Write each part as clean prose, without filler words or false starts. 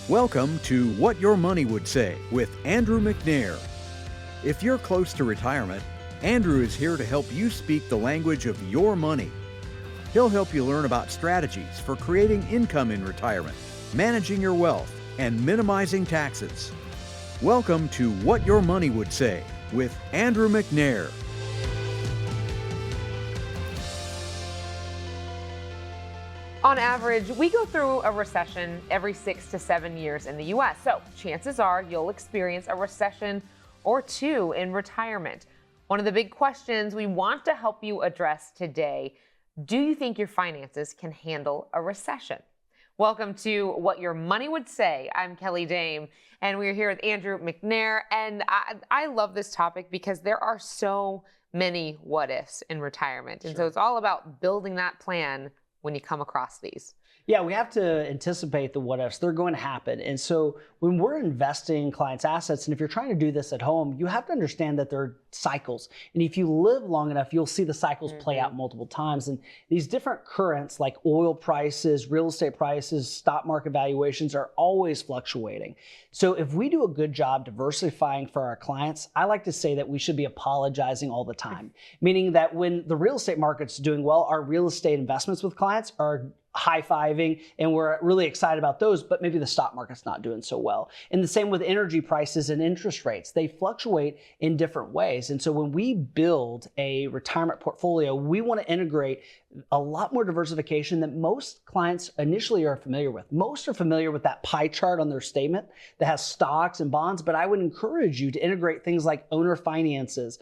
Welcome to What Your Money Would Say with Andrew McNair. If you're close to retirement, Andrew is here to help you speak the language of your money. He'll help you learn about strategies for creating income in retirement, managing your wealth, and minimizing taxes. Welcome to What Your Money Would Say with Andrew McNair. On average, we go through a recession every 6 to 7 years in the U.S. So chances are you'll experience a recession or two in retirement. One of the big questions we want to help you address today: do you think your finances can handle a recession? Welcome to What Your Money Would Say. I'm Kelly Dame, and we're here with Andrew McNair. And I love this topic because there are so many what ifs in retirement. And so it's all about building that plan when you come across these. Yeah, we have to anticipate the what ifs. They're going to happen. And so when we're investing in clients' assets, and if you're trying to do this at home, you have to understand that there are cycles. And if you live long enough, you'll see the cycles play out multiple times. And these different currents like oil prices, real estate prices, stock market valuations are always fluctuating. So if we do a good job diversifying for our clients, I like to say that we should be apologizing all the time, meaning that when the real estate market's doing well, our real estate investments with clients are high-fiving and we're really excited about those, but maybe the stock market's not doing so well. And the same with energy prices and interest rates. They fluctuate in different ways. And so when we build a retirement portfolio, we want to integrate a lot more diversification that most clients initially are familiar with. Most are familiar with that pie chart on their statement that has stocks and bonds, but I would encourage you to integrate things like owner finances,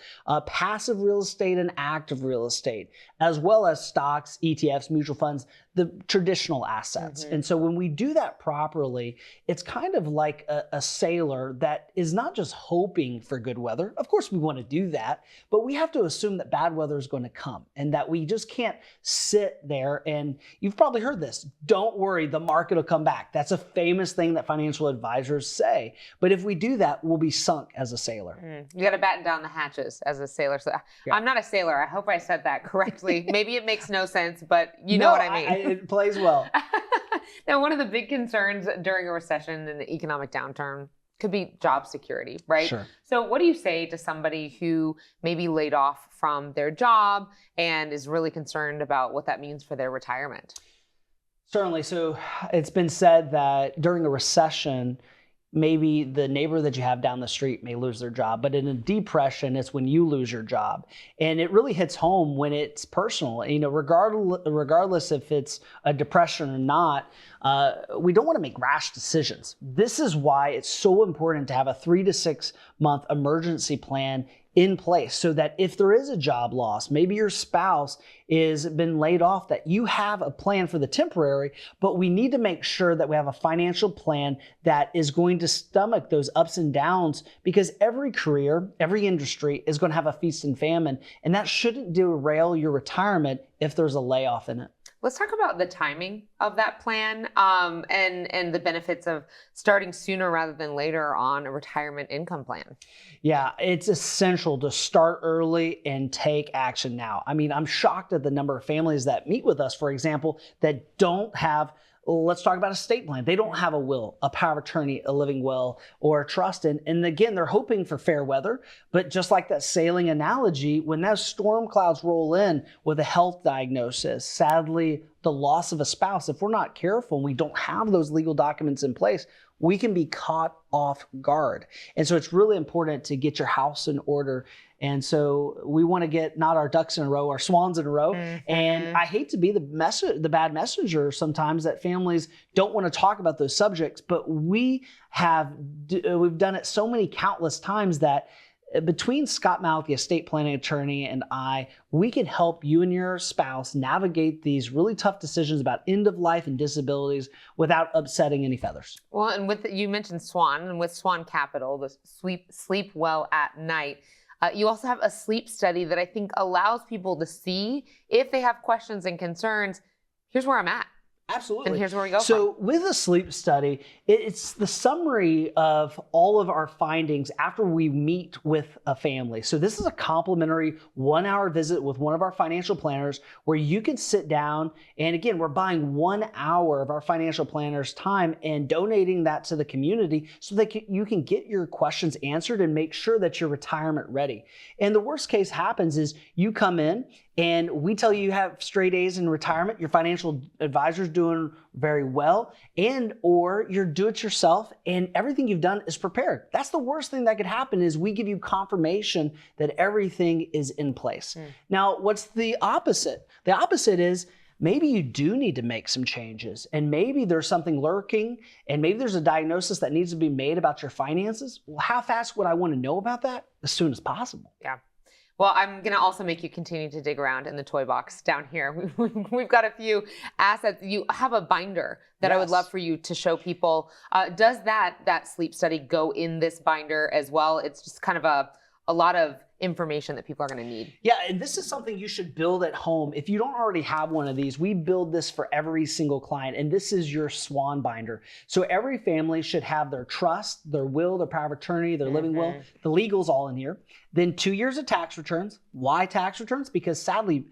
passive real estate and active real estate, as well as stocks, ETFs, mutual funds, the traditional assets. And so when we do that properly, it's kind of like a sailor that is not just hoping for good weather. Of course, we want to do that, but we have to assume that bad weather is going to come and that we just can't sit there. And you've probably heard this: don't worry, the market will come back. That's a famous thing that financial advisors say. But if we do that, we'll be sunk as a sailor. You got to batten down the hatches as a sailor. So I'm not a sailor. I hope I said that correctly. Maybe it makes no sense, but you know what I mean. It plays well. Now, one of the big concerns during a recession and an economic downturn could be job security, right? Sure. So what do you say to somebody who may be laid off from their job and is really concerned about what that means for their retirement? Certainly. So it's been said that during a recession, maybe the neighbor that you have down the street may lose their job, but in a depression, it's when you lose your job. And it really hits home when it's personal. You know, regardless if it's a depression or not, we don't want to make rash decisions. This is why it's so important to have a 3 to 6 month emergency plan in place so that if there is a job loss, maybe your spouse is been laid off, that you have a plan for the temporary, but we need to make sure that we have a financial plan that is going to stomach those ups and downs, because every career, every industry is going to have a feast and famine, and that shouldn't derail your retirement if there's a layoff in it. Let's talk about the timing of that plan and the benefits of starting sooner rather than later on a retirement income plan. Yeah, it's essential to start early and take action now. I mean, I'm shocked at the number of families that meet with us, for example, that don't have, let's talk about estate plan. They don't have a will, a power of attorney, a living will, or a trust. And again, they're hoping for fair weather. But just like that sailing analogy, when those storm clouds roll in with a health diagnosis, sadly, the loss of a spouse, if we're not careful and we don't have those legal documents in place, we can be caught off guard. And so it's really important to get your house in order. And so we want to get not our ducks in a row, our swans in a row. And I hate to be the bad messenger sometimes that families don't want to talk about those subjects, but we've done it so many countless times that between Scott Malik, the estate planning attorney, and I, we can help you and your spouse navigate these really tough decisions about end of life and disabilities without upsetting any feathers. Well, and you mentioned Swan, and with Swan Capital, the sleep well at night. You also have a sleep study that I think allows people to see if they have questions and concerns. Here's where I'm at. Absolutely. And here's where we go So with a sleep study, it's the summary of all of our findings after we meet with a family. So this is a complimentary 1-hour visit with one of our financial planners where you can sit down, and again, we're buying 1 hour of our financial planner's time and donating that to the community so that you can get your questions answered and make sure that you're retirement ready. And the worst case happens is you come in and we tell you have straight A's in retirement, your financial advisor's doing very well, and or you're do-it-yourself and everything you've done is prepared. That's the worst thing that could happen is we give you confirmation that everything is in place. Now, what's the opposite? The opposite is maybe you do need to make some changes and maybe there's something lurking and maybe there's a diagnosis that needs to be made about your finances. Well, how fast would I want to know about that? As soon as possible. Yeah. Well, I'm going to also make you continue to dig around in the toy box down here. We've got a few assets. You have a binder that I would love for you to show people. Does that sleep study go in this binder as well? It's just kind of a lot of information that people are going to need. Yeah, and this is something you should build at home. If you don't already have one of these, we build this for every single client, and this is your swan binder. So every family should have their trust, their will, their power of attorney, their living will, the legal's all in here. Then 2 years of tax returns. Why tax returns? Because sadly,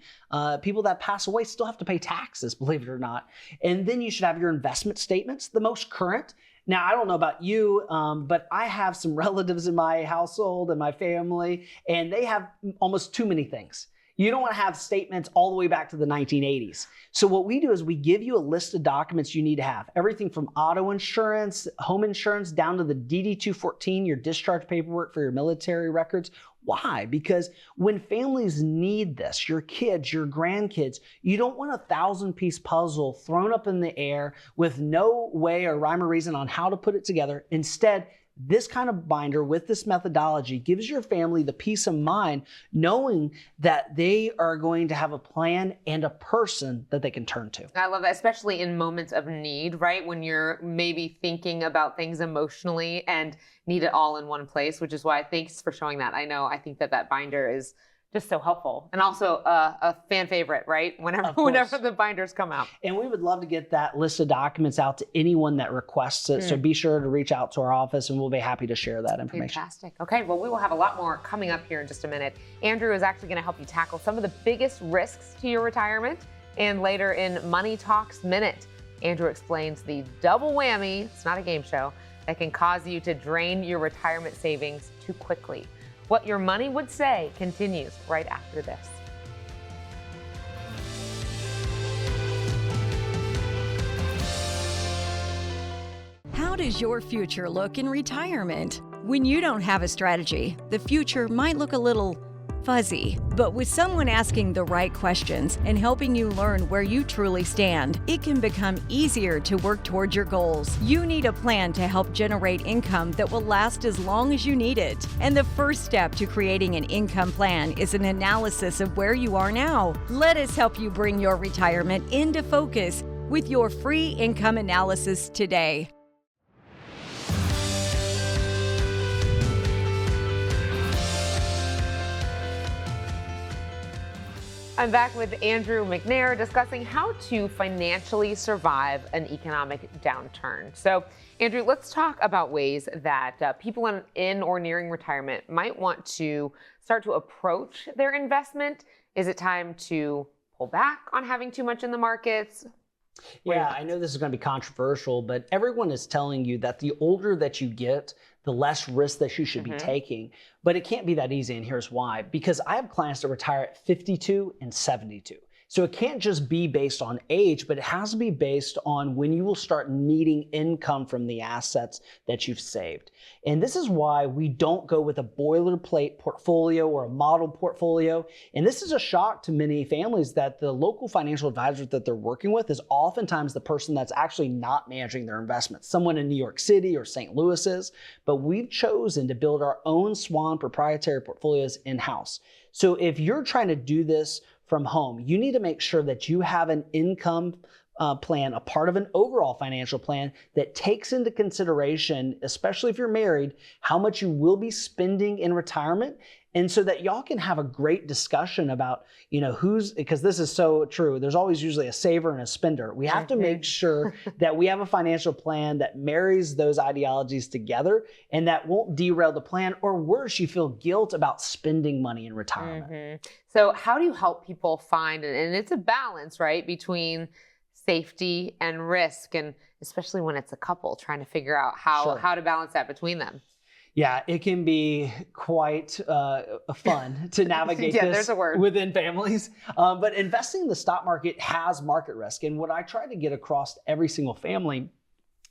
people that pass away still have to pay taxes, believe it or not. And then you should have your investment statements, the most current. Now, I don't know about you, but I have some relatives in my household and my family, and they have almost too many things. You don't want to have statements all the way back to the 1980s. So what we do is we give you a list of documents you need to have. Everything from auto insurance, home insurance, down to the DD-214, your discharge paperwork for your military records. Why? Because when families need this, your kids, your grandkids, you don't want a 1,000-piece puzzle thrown up in the air with no way or rhyme or reason on how to put it together. Instead, this kind of binder with this methodology gives your family the peace of mind knowing that they are going to have a plan and a person that they can turn to. I love that, especially in moments of need, right? When you're maybe thinking about things emotionally and need it all in one place, which is why thanks for showing that. I think that binder is just so helpful. And also a fan favorite, right? Whenever the binders come out. And we would love to get that list of documents out to anyone that requests it. So be sure to reach out to our office and we'll be happy to share that information. Fantastic. Okay, well, we will have a lot more coming up here in just a minute. Andrew is actually going to help you tackle some of the biggest risks to your retirement. And later in Money Talks Minute, Andrew explains the double whammy, it's not a game show, that can cause you to drain your retirement savings too quickly. What Your Money Would Say continues right after this. How does your future look in retirement? When you don't have a strategy, the future might look a little fuzzy. But with someone asking the right questions and helping you learn where you truly stand, it can become easier to work towards your goals. You need a plan to help generate income that will last as long as you need it. And the first step to creating an income plan is an analysis of where you are now. Let us help you bring your retirement into focus with your free income analysis today. I'm back with Andrew McNair discussing how to financially survive an economic downturn. So, Andrew, let's talk about ways that people in or nearing retirement might want to start to approach their investment. Is it time to pull back on having too much in the markets? Yeah, I know this is going to be controversial, but everyone is telling you that the older that you get, the less risk that you should be taking. But it can't be that easy, and here's why. Because I have clients that retire at 52 and 72. So it can't just be based on age, but it has to be based on when you will start needing income from the assets that you've saved. And this is why we don't go with a boilerplate portfolio or a model portfolio. And this is a shock to many families that the local financial advisor that they're working with is oftentimes the person that's actually not managing their investments. Someone in New York City or St. Louis is, but we've chosen to build our own Swan proprietary portfolios in-house. So if you're trying to do this from home, you need to make sure that you have an income plan, a part of an overall financial plan that takes into consideration, especially if you're married, how much you will be spending in retirement. And so that y'all can have a great discussion about, because this is so true. There's always usually a saver and a spender. We have to make sure that we have a financial plan that marries those ideologies together and that won't derail the plan, or worse, you feel guilt about spending money in retirement. So how do you help people find, and it's a balance, right, between safety and risk, and especially when it's a couple trying to figure out how to balance that between them? Yeah, it can be quite fun to navigate this within families. But investing in the stock market has market risk. And what I try to get across to every single family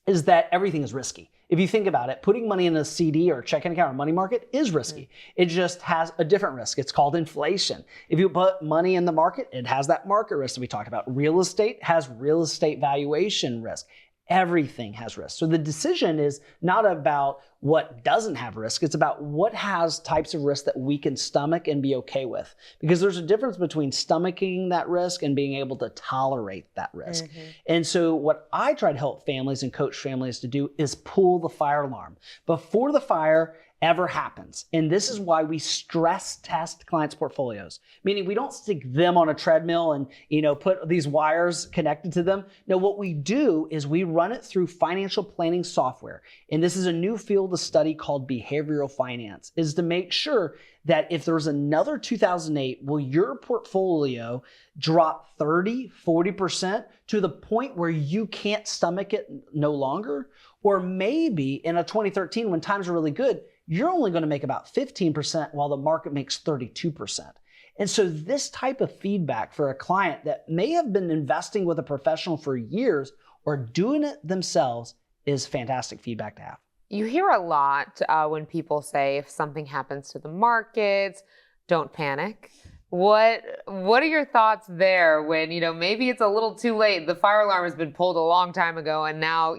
is that everything is risky. If you think about it, putting money in a CD or a checking account or money market is risky. It just has a different risk. It's called inflation. If you put money in the market, it has that market risk that we talked about. Real estate has real estate valuation risk. Everything has risk. So the decision is not about what doesn't have risk. It's about what has types of risk that we can stomach and be okay with. Because there's a difference between stomaching that risk and being able to tolerate that risk. And so what I try to help families and coach families to do is pull the fire alarm before the fire ever happens. And this is why we stress test clients' portfolios, meaning we don't stick them on a treadmill and, put these wires connected to them. No, what we do is we run it through financial planning software. And this is a new field of study called behavioral finance, is to make sure that if there's another 2008, will your portfolio drop 30, 40% to the point where you can't stomach it no longer? Or maybe in a 2013, when times are really good, you're only going to make about 15% while the market makes 32%. And so this type of feedback for a client that may have been investing with a professional for years or doing it themselves is fantastic feedback to have. You hear a lot when people say, if something happens to the markets, don't panic. What are your thoughts there when, maybe it's a little too late, the fire alarm has been pulled a long time ago and now,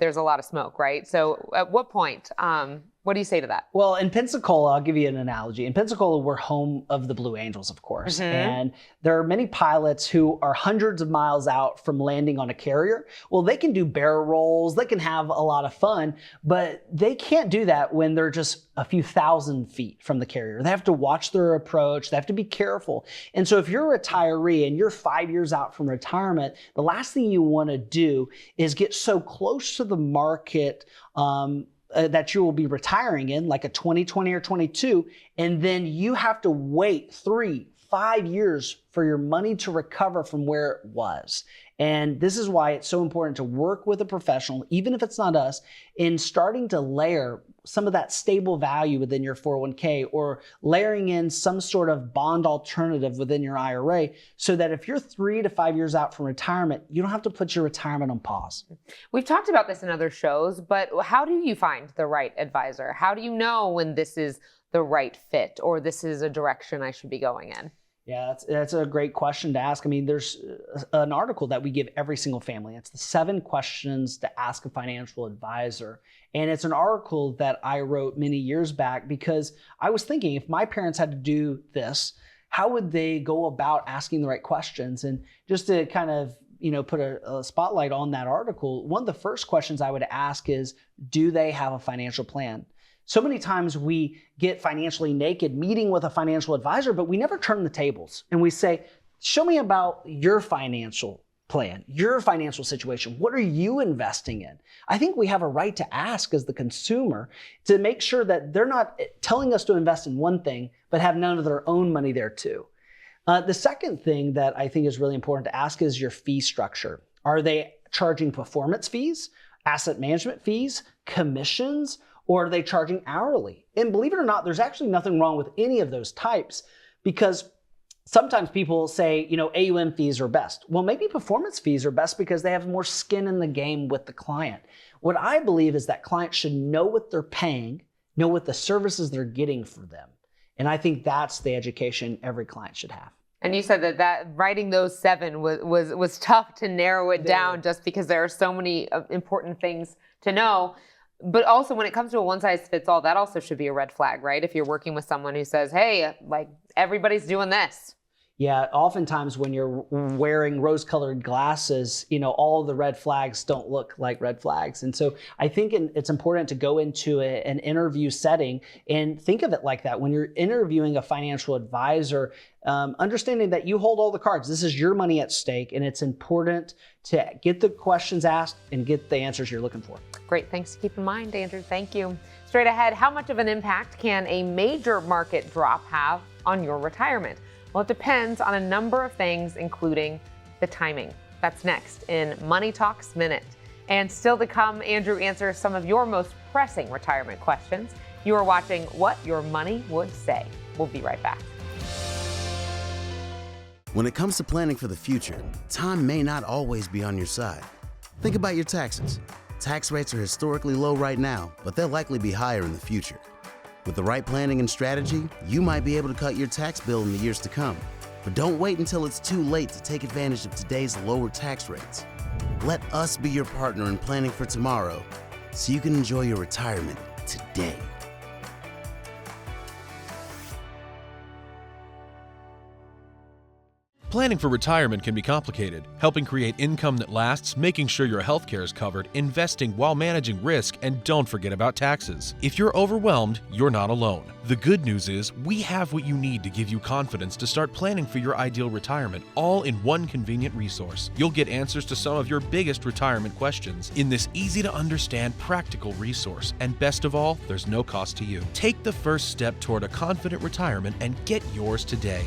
there's a lot of smoke, right? So at what point, what do you say to that? Well, in Pensacola, I'll give you an analogy. In Pensacola, we're home of the Blue Angels, of course. And there are many pilots who are hundreds of miles out from landing on a carrier. Well, they can do barrel rolls, they can have a lot of fun, but they can't do that when they're just a few thousand feet from the carrier. They have to watch their approach, they have to be careful. And so if you're a retiree and you're 5 years out from retirement, the last thing you want to do is get so close to the market that you will be retiring in, like a 2020 or 22, and then you have to wait 3-5 years for your money to recover from where it was. And this is why it's so important to work with a professional, even if it's not us, in starting to layer some of that stable value within your 401k or layering in some sort of bond alternative within your IRA so that if you're 3 to 5 years out from retirement, you don't have to put your retirement on pause. We've talked about this in other shows, but how do you find the right advisor? How do you know when this is the right fit or this is a direction I should be going in? Yeah, that's a great question to ask. I mean, there's an article that we give every single family. It's the 7 questions to ask a financial advisor. And it's an article that I wrote many years back because I was thinking if my parents had to do this, how would they go about asking the right questions? And just to kind of, put a spotlight on that article, one of the first questions I would ask is, do they have a financial plan? So many times we get financially naked meeting with a financial advisor, but we never turn the tables and we say, show me about your financial plan, your financial situation. What are you investing in? I think we have a right to ask as the consumer to make sure that they're not telling us to invest in one thing, but have none of their own money there too. The second thing that I think is really important to ask is your fee structure. Are they charging performance fees, asset management fees, commissions, or are they charging hourly? And believe it or not, there's actually nothing wrong with any of those types because sometimes people say, AUM fees are best. Well, maybe performance fees are best because they have more skin in the game with the client. What I believe is that clients should know what they're paying, know what the services they're getting for them. And I think that's the education every client should have. And you said that writing those 7 was tough to narrow it down just because there are so many important things to know. But also when it comes to a one-size-fits-all, that also should be a red flag, right? If you're working with someone who says, hey, like everybody's doing this. Yeah, oftentimes when you're wearing rose-colored glasses, all of the red flags don't look like red flags. And so I think it's important to go into an interview setting and think of it like that. When you're interviewing a financial advisor, understanding that you hold all the cards. This is your money at stake, and it's important to get the questions asked and get the answers you're looking for. Great. Things to keep in mind, Andrew. Thank you. Straight ahead, how much of an impact can a major market drop have on your retirement? Well, it depends on a number of things, including the timing. That's next in Money Talks Minute. And still to come, Andrew answers some of your most pressing retirement questions. You are watching What Your Money Would Say. We'll be right back. When it comes to planning for the future, time may not always be on your side. Think about your taxes. Tax rates are historically low right now, but they'll likely be higher in the future. With the right planning and strategy, you might be able to cut your tax bill in the years to come. But don't wait until it's too late to take advantage of today's lower tax rates. Let us be your partner in planning for tomorrow so you can enjoy your retirement today. Planning for retirement can be complicated. Helping create income that lasts, making sure your health care is covered, investing while managing risk, and don't forget about taxes. If you're overwhelmed, you're not alone. The good news is we have what you need to give you confidence to start planning for your ideal retirement, all in one convenient resource. You'll get answers to some of your biggest retirement questions in this easy-to-understand, practical resource. And best of all, there's no cost to you. Take the first step toward a confident retirement and get yours today.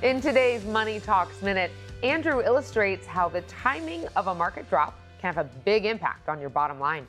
In today's Money Talks Minute, Andrew illustrates how the timing of a market drop can have a big impact on your bottom line.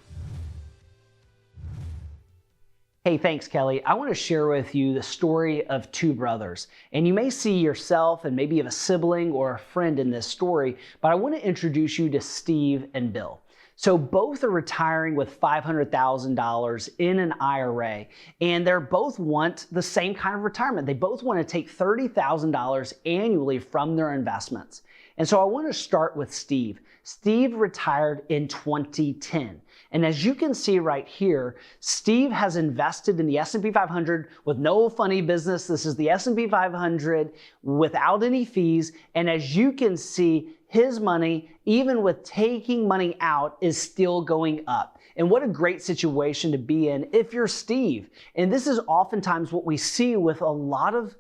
Hey, thanks, Kelly. I want to share with you the story of two brothers. And you may see yourself and maybe you have a sibling or a friend in this story, but I want to introduce you to Steve and Bill. So both are retiring with $500,000 in an IRA, and they both want the same kind of retirement. They both want to take $30,000 annually from their investments. And so I want to start with Steve. Steve retired in 2010. And as you can see right here, Steve has invested in the S&P 500 with no funny business. This is the S&P 500 without any fees. And as you can see, his money, even with taking money out, is still going up. And what a great situation to be in if you're Steve. And this is oftentimes what we see with a lot of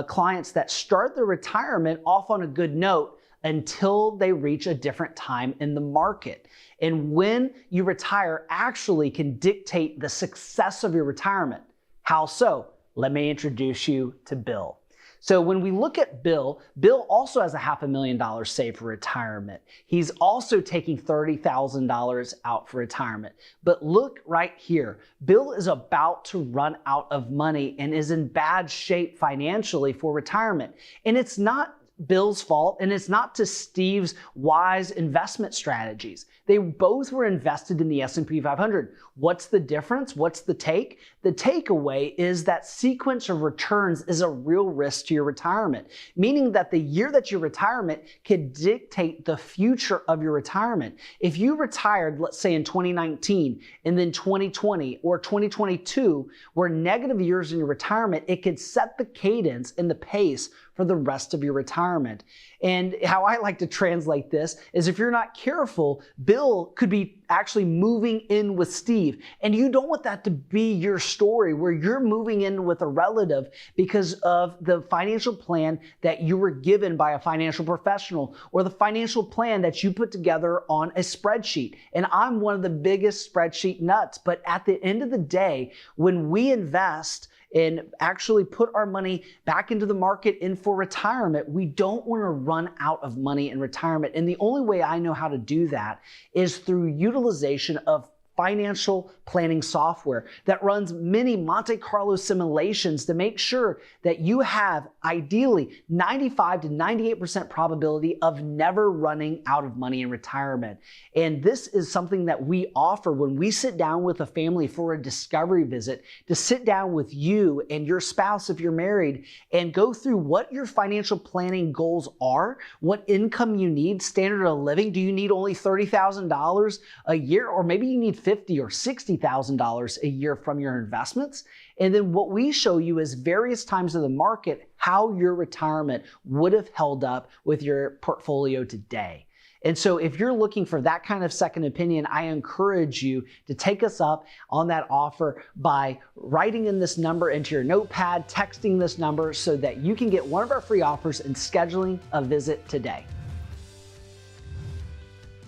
clients that start their retirement off on a good note until they reach a different time in the market. And when you retire actually can dictate the success of your retirement. How so? Let me introduce you to Bill. So when we look at Bill, Bill also has $500,000 saved for retirement. He's also taking $30,000 out for retirement. But look right here, Bill is about to run out of money and is in bad shape financially for retirement. And it's not Bill's fault, and it's not to Steve's wise investment strategies. They both were invested in the S&P 500. What's the difference? What's the take? The takeaway is that sequence of returns is a real risk to your retirement, meaning that the year that your retirement could dictate the future of your retirement. If you retired, let's say in 2019, and then 2020 or 2022 were negative years in your retirement, it could set the cadence and the pace for the rest of your retirement. And how I like to translate this is if you're not careful, Bill could be actually moving in with Steve. And you don't want that to be your story where you're moving in with a relative because of the financial plan that you were given by a financial professional or the financial plan that you put together on a spreadsheet. And I'm one of the biggest spreadsheet nuts. But at the end of the day, when we invest and actually put our money back into the market and for retirement, we don't want to run out of money in retirement. And the only way I know how to do that is through utilization of financial planning software that runs many Monte Carlo simulations to make sure that you have ideally 95 to 98% probability of never running out of money in retirement. And this is something that we offer when we sit down with a family for a discovery visit, to sit down with you and your spouse if you're married and go through what your financial planning goals are, what income you need, standard of living. Do you need only $30,000 a year, or maybe you need $50,000 or $60,000 a year from your investments? And then what we show you is various times of the market, how your retirement would have held up with your portfolio today. And so if you're looking for that kind of second opinion, I encourage you to take us up on that offer by writing in this number into your notepad, texting this number so that you can get one of our free offers and scheduling a visit today.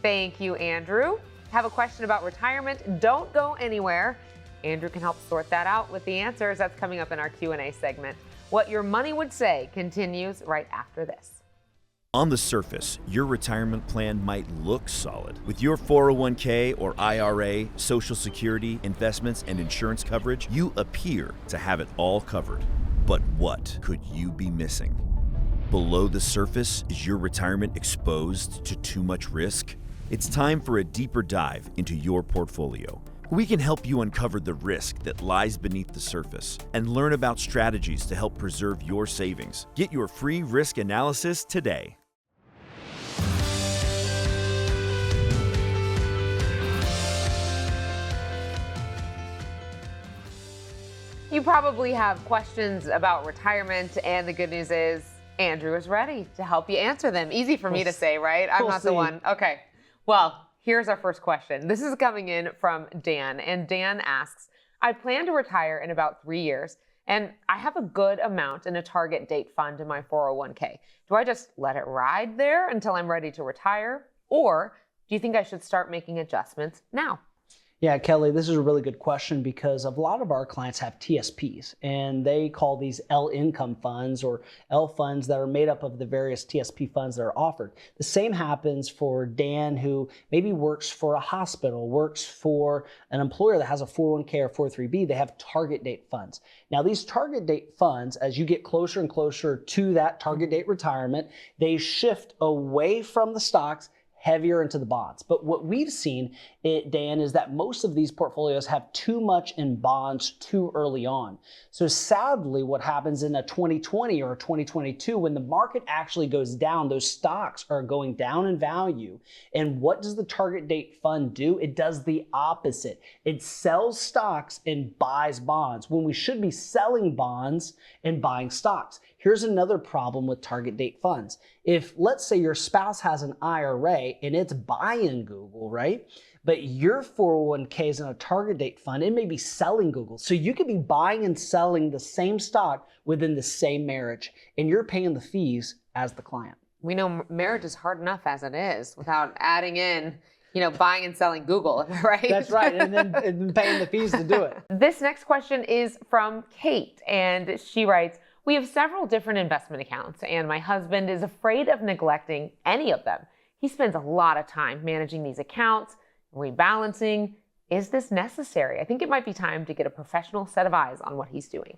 Thank you, Andrew. Have a question about retirement? Don't go anywhere. Andrew can help sort that out with the answers. That's coming up in our Q&A segment. What Your Money Would Say continues right after this. On the surface, your retirement plan might look solid. With your 401k or IRA, Social Security, investments, and insurance coverage, you appear to have it all covered. But what could you be missing? Below the surface, is your retirement exposed to too much risk? It's time for a deeper dive into your portfolio. We can help you uncover the risk that lies beneath the surface and learn about strategies to help preserve your savings. Get your free risk analysis today. You probably have questions about retirement, and the good news is Andrew is ready to help you answer them. Easy for me to say, right? I'm not the one. Okay. Well, here's our first question. This is coming in from Dan, and Dan asks, I plan to retire in about 3 years, and I have a good amount in a target date fund in my 401k. Do I just let it ride there until I'm ready to retire? Or do you think I should start making adjustments now? Yeah, Kelly, this is a really good question because a lot of our clients have TSPs, and they call these L income funds or L funds that are made up of the various TSP funds that are offered. The same happens for Dan, who maybe works for a hospital, works for an employer that has a 401k or 403b. They have target date funds. Now, these target date funds, as you get closer and closer to that target date retirement, they shift away from the stocks, heavier into the bonds. But what we've seen, Dan, is that most of these portfolios have too much in bonds too early on. So sadly, what happens in a 2020 or a 2022, when the market actually goes down, those stocks are going down in value. And what does the target date fund do? It does the opposite. It sells stocks and buys bonds when we should be selling bonds and buying stocks. Here's another problem with target date funds. If, let's say, your spouse has an IRA and it's buying Google, right? But your 401k is in a target date fund, it may be selling Google. So you could be buying and selling the same stock within the same marriage, and you're paying the fees as the client. We know marriage is hard enough as it is without adding in, buying and selling Google, right? That's right, and then paying the fees to do it. This next question is from Kate, and she writes, we have several different investment accounts, and my husband is afraid of neglecting any of them. He spends a lot of time managing these accounts, rebalancing. Is this necessary? I think it might be time to get a professional set of eyes on what he's doing.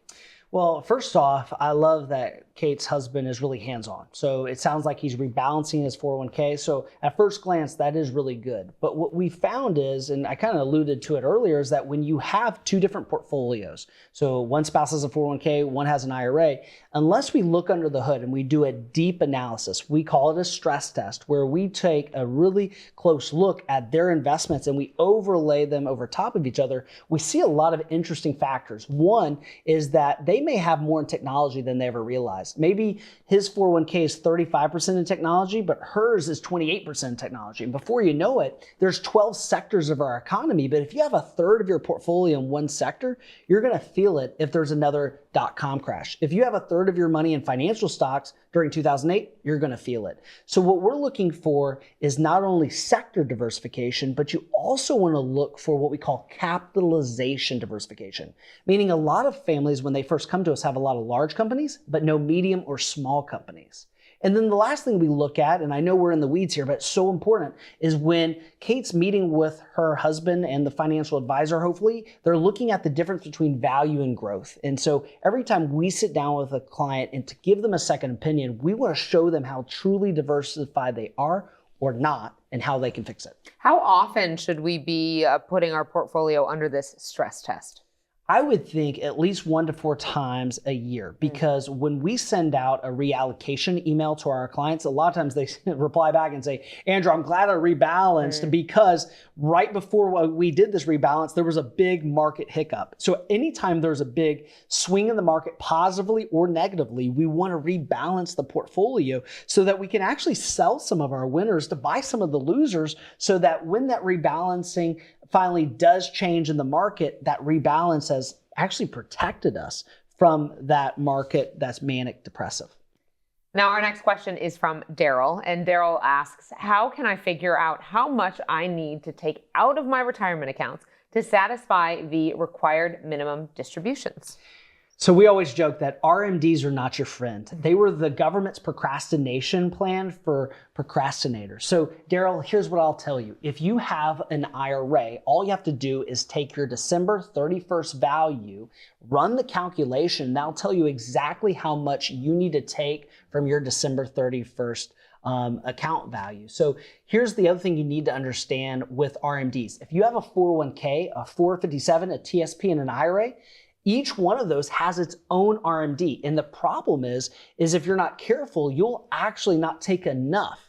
Well, first off, I love that Kate's husband is really hands-on. So it sounds like he's rebalancing his 401k. So at first glance, that is really good. But what we found is, and I kind of alluded to it earlier, is that when you have two different portfolios, so one spouse has a 401k, one has an IRA, unless we look under the hood and we do a deep analysis, we call it a stress test, where we take a really close look at their investments and we overlay them over top of each other, we see a lot of interesting factors. One is that they may have more in technology than they ever realized. Maybe his 401k is 35% in technology, but hers is 28% in technology. And before you know it, there's 12 sectors of our economy. But if you have a third of your portfolio in one sector, you're going to feel it if there's another .com crash. If you have a third of your money in financial stocks during 2008, you're going to feel it. So what we're looking for is not only sector diversification, but you also want to look for what we call capitalization diversification, meaning a lot of families, when they first come to us, have a lot of large companies, but no medium or small companies. And then the last thing we look at, and I know we're in the weeds here, but it's so important, is when Kate's meeting with her husband and the financial advisor, hopefully, they're looking at the difference between value and growth. And so every time we sit down with a client and to give them a second opinion, we want to show them how truly diversified they are or not and how they can fix it. How often should we be putting our portfolio under this stress test? I would think at least 1 to 4 times a year, because when we send out a reallocation email to our clients, a lot of times they reply back and say, Andrew, I'm glad I rebalanced because right before we did this rebalance, there was a big market hiccup. So anytime there's a big swing in the market positively or negatively, we want to rebalance the portfolio so that we can actually sell some of our winners to buy some of the losers, so that when that rebalancing finally does change in the market, that rebalance has actually protected us from that market that's manic depressive. Now, our next question is from Daryl, and Daryl asks, how can I figure out how much I need to take out of my retirement accounts to satisfy the required minimum distributions? So we always joke that RMDs are not your friend. They were the government's procrastination plan for procrastinators. So Daryl, here's what I'll tell you. If you have an IRA, all you have to do is take your December 31st value, run the calculation, and that'll tell you exactly how much you need to take from your December 31st account value. So here's the other thing you need to understand with RMDs. If you have a 401k, a 457, a TSP, and an IRA, each one of those has its own RMD. And the problem is if you're not careful, you'll actually not take enough.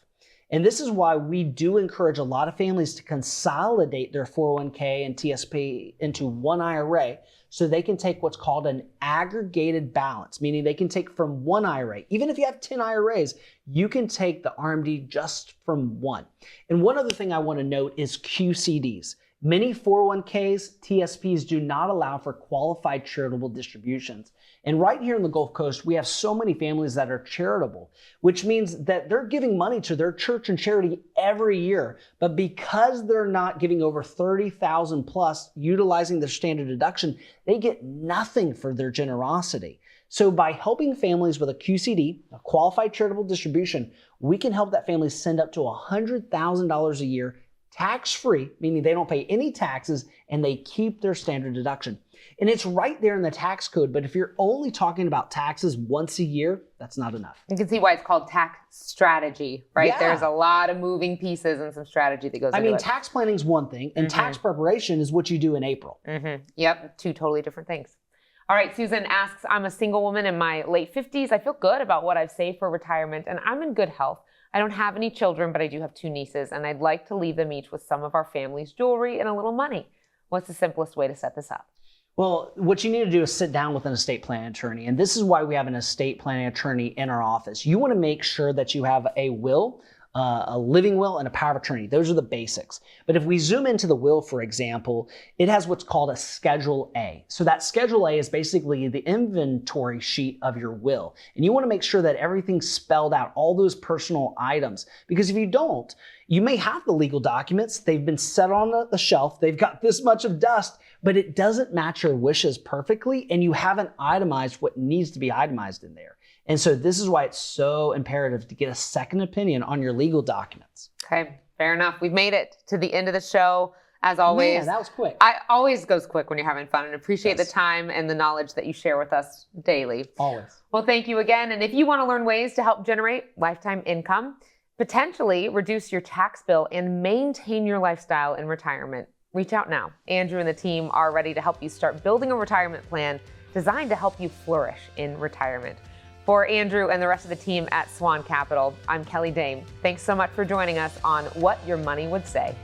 And this is why we do encourage a lot of families to consolidate their 401k and TSP into one IRA so they can take what's called an aggregated balance, meaning they can take from one IRA. Even if you have 10 IRAs, you can take the RMD just from one. And one other thing I want to note is QCDs. Many 401ks, TSPs do not allow for qualified charitable distributions. And right here in the Gulf Coast, we have so many families that are charitable, which means that they're giving money to their church and charity every year. But because they're not giving over $30,000 plus utilizing their standard deduction, they get nothing for their generosity. So by helping families with a QCD, a qualified charitable distribution, we can help that family send up to $100,000 a year tax-free, meaning they don't pay any taxes and they keep their standard deduction. And it's right there in the tax code, but if you're only talking about taxes once a year, that's not enough. You can see why it's called tax strategy, right? Yeah. There's a lot of moving pieces and some strategy that goes into it. Tax planning is one thing, and tax preparation is what you do in April. Yep, 2 totally different things. All right, Susan asks, I'm a single woman in my late 50s. I feel good about what I've saved for retirement, and I'm in good health. I don't have any children, but I do have 2 nieces, and I'd like to leave them each with some of our family's jewelry and a little money. What's the simplest way to set this up? Well, what you need to do is sit down with an estate planning attorney, and this is why we have an estate planning attorney in our office. You want to make sure that you have a will, a living will, and a power of attorney. Those are the basics. But if we zoom into the will, for example, it has what's called a Schedule A. So that Schedule A is basically the inventory sheet of your will. And you want to make sure that everything's spelled out, all those personal items. Because if you don't, you may have the legal documents, they've been set on the shelf, they've got this much of dust, but it doesn't match your wishes perfectly, and you haven't itemized what needs to be itemized in there. And so this is why it's so imperative to get a second opinion on your legal documents. Okay, fair enough. We've made it to the end of the show. As always, Man, that was quick. I always goes quick when you're having fun, and appreciate the time and the knowledge that you share with us daily. Always. Well, thank you again. And if you want to learn ways to help generate lifetime income, potentially reduce your tax bill, and maintain your lifestyle in retirement, reach out now. Andrew and the team are ready to help you start building a retirement plan designed to help you flourish in retirement. For Andrew and the rest of the team at Swan Capital, I'm Kelly Dame. Thanks so much for joining us on What Your Money Would Say.